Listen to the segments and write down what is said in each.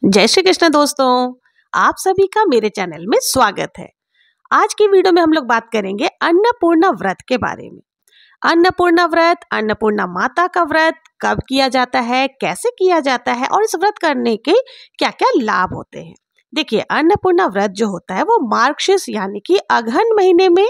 जय श्री कृष्ण दोस्तों, आप सभी का मेरे चैनल में स्वागत है। आज की वीडियो में हम लोग बात करेंगे अन्नपूर्णा व्रत के बारे में। अन्नपूर्णा व्रत, अन्नपूर्णा माता का व्रत कब किया जाता है, कैसे किया जाता है और इस व्रत करने के क्या क्या लाभ होते हैं। देखिए, अन्नपूर्णा व्रत जो होता है वो मार्गशीर्ष यानी कि अगहन महीने में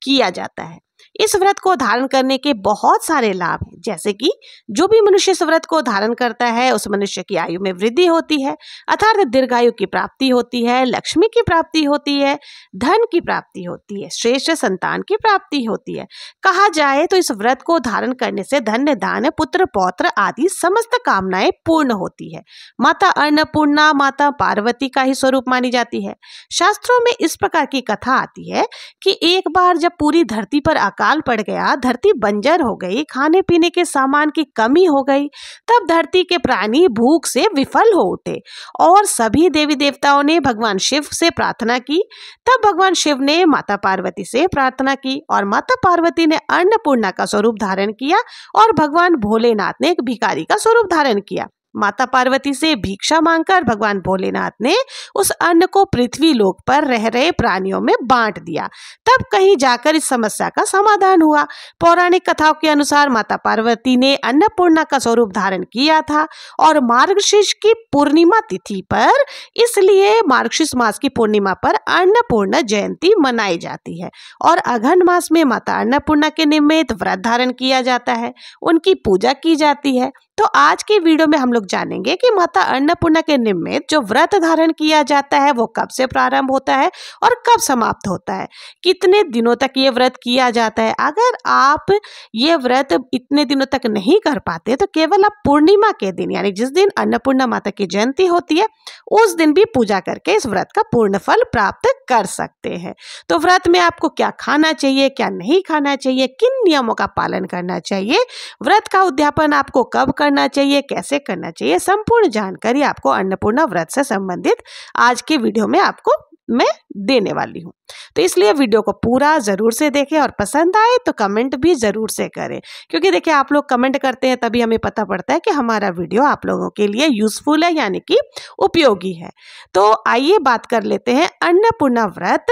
किया जाता है। इस व्रत को धारण करने के बहुत सारे लाभ हैं, जैसे कि जो भी मनुष्य इस व्रत को धारण करता है उस मनुष्य की आयु में वृद्धि होती है, अर्थात दीर्घायु की प्राप्ति होती है, लक्ष्मी की प्राप्ति होती है, धन की प्राप्ति होती है, श्रेष्ठ संतान की प्राप्ति होती है। कहा जाए तो इस व्रत को धारण करने से धन्य दान, पुत्र पौत्र आदि समस्त कामनाएं पूर्ण होती है। माता अन्नपूर्णा माता पार्वती का ही स्वरूप मानी जाती है। शास्त्रों में इस प्रकार की कथा आती है कि एक बार जब पूरी धरती पर अकाल पड़ गया, धरती बंजर हो गई, खाने पीने के सामान की कमी हो गई, तब धरती के प्राणी भूख से विफल हो उठे और सभी देवी देवताओं ने भगवान शिव से प्रार्थना की। तब भगवान शिव ने माता पार्वती से प्रार्थना की और माता पार्वती ने अन्नपूर्णा का स्वरूप धारण किया और भगवान भोलेनाथ ने एक भिखारी का स्वरूप धारण किया। माता पार्वती से भिक्षा मांगकर भगवान भोलेनाथ ने उस अन्न को पृथ्वी लोक पर रह रहे प्राणियों में बांट दिया। तब कहीं जाकर इस समस्या का समाधान हुआ। पौराणिक कथाओं के अनुसार माता पार्वती ने अन्नपूर्णा का स्वरूप धारण किया था और मार्गशीर्ष की पूर्णिमा तिथि पर, इसलिए मार्गशीर्ष मास की पूर्णिमा पर अन्नपूर्णा जयंती मनाई जाती है और अगहन मास में माता अन्नपूर्णा के निमित्त व्रत धारण किया जाता है, उनकी पूजा की जाती है। तो आज की वीडियो में हम लोग जानेंगे कि माता अन्नपूर्णा के निमित्त जो व्रत धारण किया जाता है वो कब से प्रारंभ होता है और कब समाप्त होता है, कितने दिनों तक ये व्रत किया जाता है। अगर आप ये व्रत इतने दिनों तक नहीं कर पाते तो केवल आप पूर्णिमा के दिन यानी जिस दिन अन्नपूर्णा माता की जयंती होती है उस दिन भी पूजा करके इस व्रत का पूर्ण फल प्राप्त कर सकते हैं। तो व्रत में आपको क्या खाना चाहिए, क्या नहीं खाना चाहिए, किन नियमों का पालन करना चाहिए, व्रत का उद्यापन आपको कब करना चाहिए, कैसे करना चाहिए, संपूर्ण जानकारी आपको अन्नपूर्णा व्रत से संबंधित आज के वीडियो में आपको मैं देने वाली हूँ। तो इसलिए वीडियो को पूरा जरूर से देखें और पसंद आए तो कमेंट भी जरूर से करें, क्योंकि देखिए आप लोग कमेंट करते हैं तभी हमें पता पड़ता है कि हमारा वीडियो आप लोगों के लिए यूजफुल है यानी कि उपयोगी है। तो आइए बात कर लेते हैं अन्नपूर्णा व्रत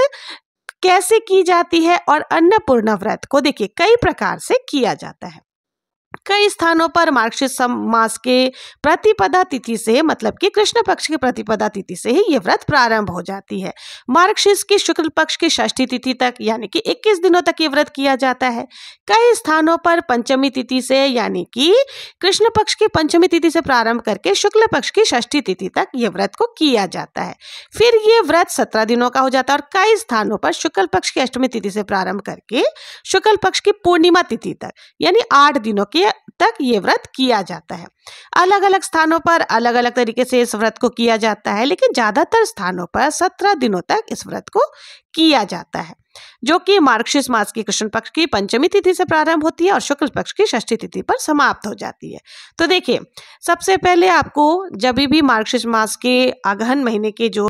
कैसे की जाती है। और अन्नपूर्णा व्रत को देखिए कई प्रकार से किया जाता है। कई स्थानों पर मार्गशीर्ष मास के प्रतिपदा तिथि से, मतलब कि कृष्ण पक्ष की प्रतिपदा तिथि से ही ये व्रत प्रारंभ हो जाती है। मार्गशीर्ष की शुक्ल पक्ष की षष्ठी तिथि तक यानी कि 21 दिनों तक ये व्रत किया जाता है। कई स्थानों पर पंचमी तिथि से यानी कि कृष्ण पक्ष की पंचमी तिथि से प्रारंभ करके शुक्ल पक्ष की षष्ठी तिथि तक ये व्रत को किया जाता है। फिर ये व्रत 17 दिनों का हो जाता है और कई स्थानों पर शुक्ल पक्ष की अष्टमी तिथि से प्रारंभ करके शुक्ल पक्ष की पूर्णिमा तिथि तक यानी 8 दिनों के तक ये व्रत किया जाता है। अलग अलग स्थानों पर अलग अलग तरीके से इस व्रत को किया जाता है, लेकिन ज्यादातर स्थानों पर 17 दिनों तक इस व्रत को किया जाता है, जो कि मार्गशीर्ष मास की कृष्ण पक्ष की पंचमी तिथि से प्रारंभ होती है और शुक्ल पक्ष की षष्ठी तिथि पर समाप्त हो जाती है। तो देखिए, सबसे पहले आपको जब भी मार्गशीर्ष मास के अगहन महीने के जो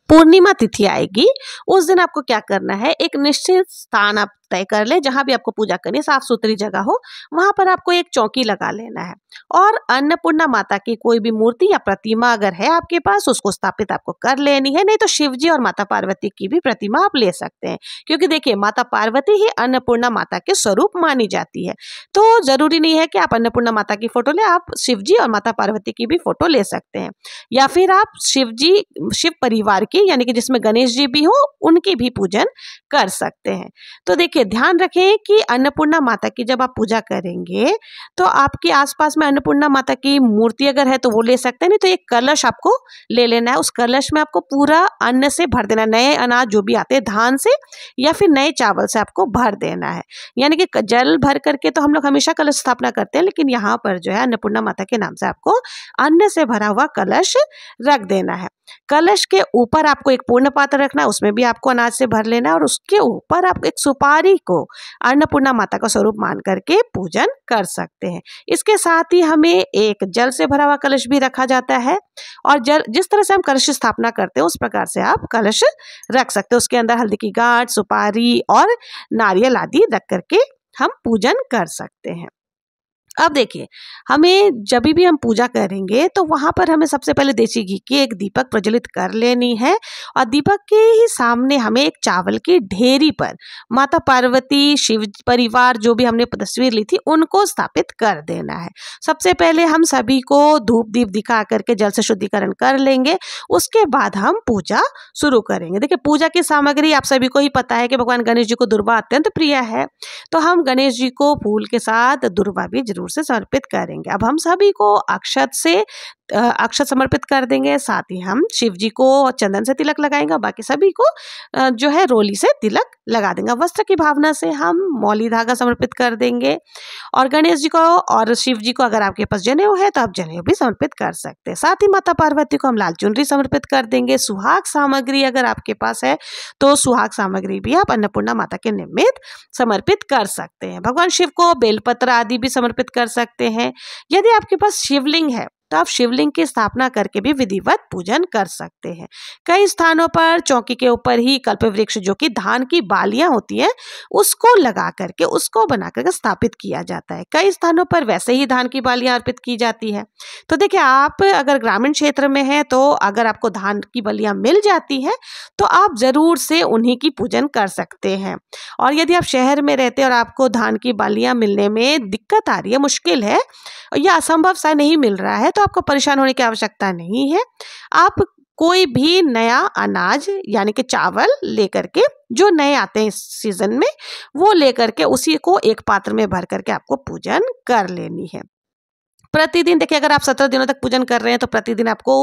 पूर्णिमा तिथि आएगी उस दिन आपको क्या करना है, एक निश्चित स्थान आप तय कर ले जहां भी आपको पूजा करनी, साफ सुथरी जगह हो, वहां पर आपको एक चौकी लगा लेना है और अन्नपूर्णा माता की कोई भी मूर्ति या प्रतिमा अगर है आपके पास उसको स्थापित आपको कर लेनी है। नहीं तो शिव जी और माता पार्वती की भी प्रतिमा आप ले सकते हैं, क्योंकि देखिए माता पार्वती ही अन्नपूर्णा माता के स्वरूप मानी जाती है। तो जरूरी नहीं है कि आप अन्नपूर्णा माता की फोटो ले, आप शिव जी और माता पार्वती की भी फोटो ले सकते हैं, या फिर आप शिव परिवार की यानी कि जिसमें गणेश जी भी हो उनकी भी पूजन कर सकते हैं। तो देखिए ध्यान रखें कि अन्नपूर्णा माता की जब आप पूजा करेंगे तो आपके आसपास में अन्नपूर्णा माता की मूर्ति अगर है तो वो ले सकते हैं, नहीं तो एक कलश आपको ले लेना है। उस कलश में आपको पूरा अन्न से भर देना, नए अनाज जो भी आते हैं धान से या फिर नए चावल से आपको भर देना है। यानी कि जल भर करके तो हम लोग हमेशा कलश स्थापना करते हैं, लेकिन यहाँ पर जो है अन्नपूर्णा माता के नाम से आपको अन्न से भरा हुआ कलश रख देना है। कलश के ऊपर आपको एक पूर्ण पात्र रखना है, उसमें भी आपको अनाज से भर लेना है और उसके ऊपर आप एक सुपारी को अन्नपूर्णा माता का स्वरूप मान करके पूजन कर सकते हैं। इसके साथ ही हमें एक जल से भरा हुआ कलश भी रखा जाता है और जल जिस तरह से हम कलश स्थापना करते हैं उस प्रकार से आप कलश रख सकते हैं। उसके अंदर हल्दी की गांठ, सुपारी और नारियल आदि रख करके हम पूजन कर सकते हैं। अब देखिए, हमें जब भी हम पूजा करेंगे तो वहाँ पर हमें सबसे पहले देसी घी की एक दीपक प्रज्वलित कर लेनी है और दीपक के ही सामने हमें एक चावल की ढेरी पर माता पार्वती, शिव परिवार, जो भी हमने तस्वीर ली थी, उनको स्थापित कर देना है। सबसे पहले हम सभी को धूप दीप दिखा करके जल से शुद्धिकरण कर लेंगे, उसके बाद हम पूजा शुरू करेंगे। देखिए, पूजा की सामग्री आप सभी को ही पता है कि भगवान गणेश जी को दुर्वा अत्यंत प्रिय है, तो हम गणेश जी को फूल के साथ दुर्वा भी जरूर से समर्पित करेंगे। अब हम सभी को अक्षत समर्पित कर देंगे, साथ ही हम शिव जी को चंदन से तिलक लगाएंगे, बाकी सभी को जो है रोली से तिलक लगा देंगे। वस्त्र की भावना से हम मौली धागा समर्पित कर देंगे और गणेश जी को और शिव जी को अगर आपके पास जनेऊ है तो आप जनेऊ भी समर्पित कर सकते हैं। साथ ही माता पार्वती को हम लाल चुनरी समर्पित कर देंगे। सुहाग सामग्री अगर आपके पास है तो सुहाग सामग्री भी आप अन्नपूर्णा माता के निमित्त समर्पित कर सकते हैं। भगवान शिव को बेलपत्र आदि भी समर्पित कर सकते हैं। यदि आपके पास शिवलिंग है तो आप शिवलिंग की स्थापना करके भी विधिवत पूजन कर सकते हैं। कई स्थानों पर चौकी के ऊपर ही कल्प वृक्ष, जो कि धान की बालियां होती हैं, उसको लगा करके उसको बना करके स्थापित किया जाता है। कई स्थानों पर वैसे ही धान की बालियां अर्पित की जाती है। तो देखिए, आप अगर ग्रामीण क्षेत्र में हैं तो अगर आपको धान की बालियां मिल जाती हैं तो आप जरूर से उन्हीं की पूजन कर सकते हैं। और यदि आप शहर में रहते हैं और आपको धान की बालियां मिलने में दिक्कत आ रही है, मुश्किल है या असंभव सा नहीं मिल रहा है, तो आपको परेशान होने की आवश्यकता नहीं है। आप कोई भी नया अनाज यानी कि चावल लेकर के, जो नए आते हैं इस सीजन में, वो लेकर के उसी को एक पात्र में भर करके आपको पूजन कर लेनी है। प्रतिदिन देखिए, अगर आप 17 दिनों तक पूजन कर रहे हैं तो प्रतिदिन आपको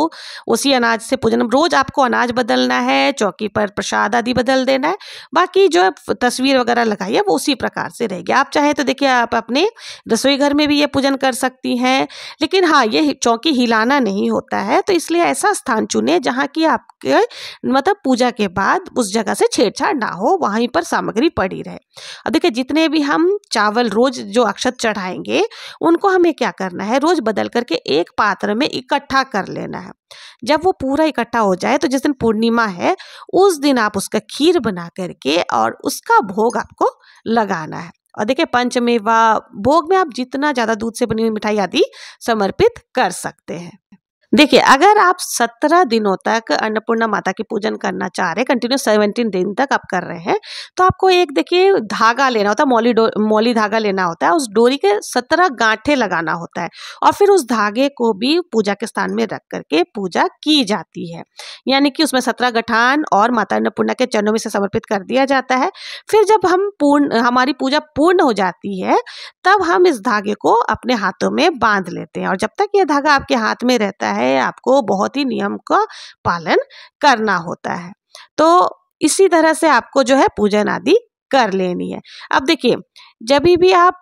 उसी अनाज से पूजन, रोज आपको अनाज बदलना है, चौकी पर प्रसाद आदि बदल देना है, बाकी जो तस्वीर वगैरह लगाई है वो उसी प्रकार से रहेगी। आप चाहे तो देखिए, आप अपने रसोई घर में भी ये पूजन कर सकती हैं, लेकिन हाँ, ये चौकी हिलाना नहीं होता है, तो इसलिए ऐसा स्थान चुने जहाँ की आपके मतलब पूजा के बाद उस जगह से छेड़छाड़ ना हो, वहीं पर सामग्री पड़ी रहे। अब देखिए, जितने भी हम चावल रोज जो अक्षत चढ़ाएंगे उनको हमें क्या करना है, रोज बदल करके एक पात्र में इकट्ठा कर लेना है। जब वो पूरा इकट्ठा हो जाए तो जिस दिन पूर्णिमा है उस दिन आप उसका खीर बना करके और उसका भोग आपको लगाना है। और देखिए, पंचमेवा भोग में आप जितना ज्यादा दूध से बनी हुई मिठाई आदि समर्पित कर सकते हैं। देखिए, अगर आप 17 दिनों तक अन्नपूर्णा माता की पूजन करना चाह रहे हैं, कंटिन्यू 17 दिन तक आप कर रहे हैं, तो आपको एक देखिए धागा लेना होता है, मौली धागा लेना होता है। उस डोरी के 17 गांठे लगाना होता है और फिर उस धागे को भी पूजा के स्थान में रख करके पूजा की जाती है। यानी कि उसमें 17 गठान और माता अन्नपूर्णा के चरणों में से समर्पित कर दिया जाता है। फिर जब हमारी पूजा पूर्ण हो जाती है तब हम इस धागे को अपने हाथों में बांध लेते हैं और जब तक यह धागा आपके हाथ में रहता है आपको बहुत ही नियम का पालन करना होता है। तो इसी तरह से आपको जो है पूजन आदि कर लेनी है। अब देखिए, जब भी आप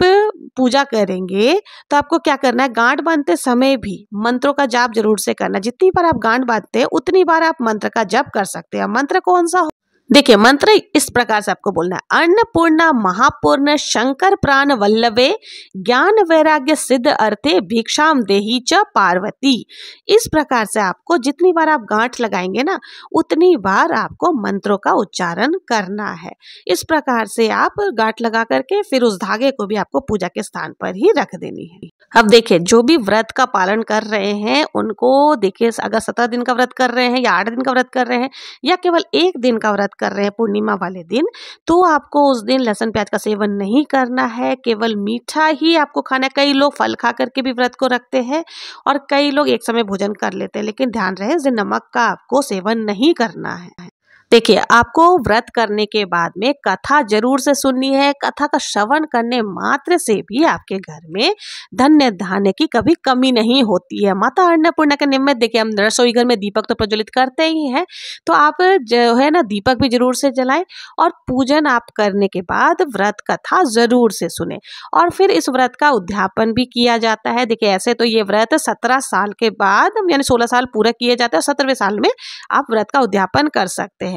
पूजा करेंगे तो आपको क्या करना है, गांठ बांधते समय भी मंत्रों का जाप जरूर से करना। जितनी बार आप गांठ बांधते हैं उतनी बार आप मंत्र का जाप कर सकते हैं। मंत्र कौन सा? देखिए, मंत्र इस प्रकार से आपको बोलना है, अन्नपूर्णा महापूर्ण शंकर प्राण वल्लभे ज्ञान वैराग्य सिद्ध अर्थे भिक्षाम देही च पार्वती। इस प्रकार से आपको जितनी बार आप गांठ लगाएंगे ना उतनी बार आपको मंत्रों का उच्चारण करना है। इस प्रकार से आप गांठ लगा करके फिर उस धागे को भी आपको पूजा के स्थान पर ही रख देनी है। अब देखिए, जो भी व्रत का पालन कर रहे हैं उनको देखिए, अगर 17 दिन का व्रत कर रहे हैं या 8 दिन का व्रत कर रहे हैं या केवल 1 दिन का व्रत कर रहे हैं पूर्णिमा वाले दिन, तो आपको उस दिन लहसुन प्याज का सेवन नहीं करना है, केवल मीठा ही आपको खाना है। कई लोग फल खा करके भी व्रत को रखते हैं और कई लोग एक समय भोजन कर लेते हैं, लेकिन ध्यान रहे इस दिन नमक का आपको सेवन नहीं करना है। देखिए, आपको व्रत करने के बाद में कथा जरूर से सुननी है। कथा का श्रवण करने मात्र से भी आपके घर में धन्य धान्य की कभी कमी नहीं होती है। माता अन्नपूर्णा के निमित्त देखिए, हम रसोई घर में दीपक तो प्रज्वलित करते ही हैं, तो आप जो है ना दीपक भी जरूर से जलाएं और पूजन आप करने के बाद व्रत कथा जरूर से सुने और फिर इस व्रत का उद्यापन भी किया जाता है। देखिए, ऐसे तो ये व्रत 17 साल के बाद यानी 16 साल पूरा किए जाते हैं, 17वें साल में आप व्रत का उद्यापन कर सकते हैं।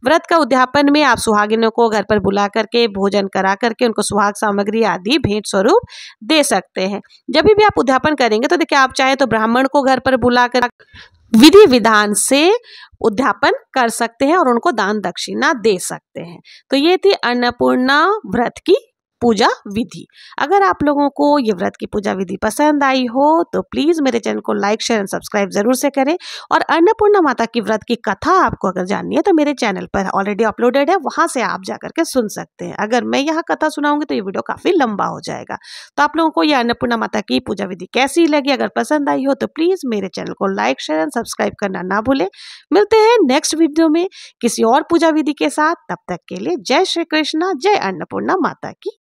व्रत का उद्यापन में आप सुहागिनों को घर पर बुला करके भोजन करा करके उनको सुहाग सामग्री आदि भेंट स्वरूप दे सकते हैं। जब भी आप उद्यापन करेंगे तो देखिए, आप चाहे तो ब्राह्मण को घर पर बुला कर विधि विधान से उद्यापन कर सकते हैं और उनको दान दक्षिणा दे सकते हैं। तो ये थी अन्नपूर्णा व्रत की पूजा विधि। अगर आप लोगों को ये व्रत की पूजा विधि पसंद आई हो तो प्लीज़ मेरे चैनल को लाइक शेयर एंड सब्सक्राइब ज़रूर से करें। और अन्नपूर्णा माता की व्रत की कथा आपको अगर जाननी है तो मेरे चैनल पर ऑलरेडी अपलोडेड है, वहाँ से आप जाकर के सुन सकते हैं। अगर मैं यहाँ कथा सुनाऊंगी तो ये वीडियो काफ़ी लंबा हो जाएगा। तो आप लोगों को ये अन्नपूर्णा माता की पूजा विधि कैसी लगी, अगर पसंद आई हो तो प्लीज़ मेरे चैनल को लाइक शेयर एंड सब्सक्राइब करना ना भूलें। मिलते हैं नेक्स्ट वीडियो में किसी और पूजा विधि के साथ। तब तक के लिए जय श्री कृष्णा, जय अन्नपूर्णा माता की।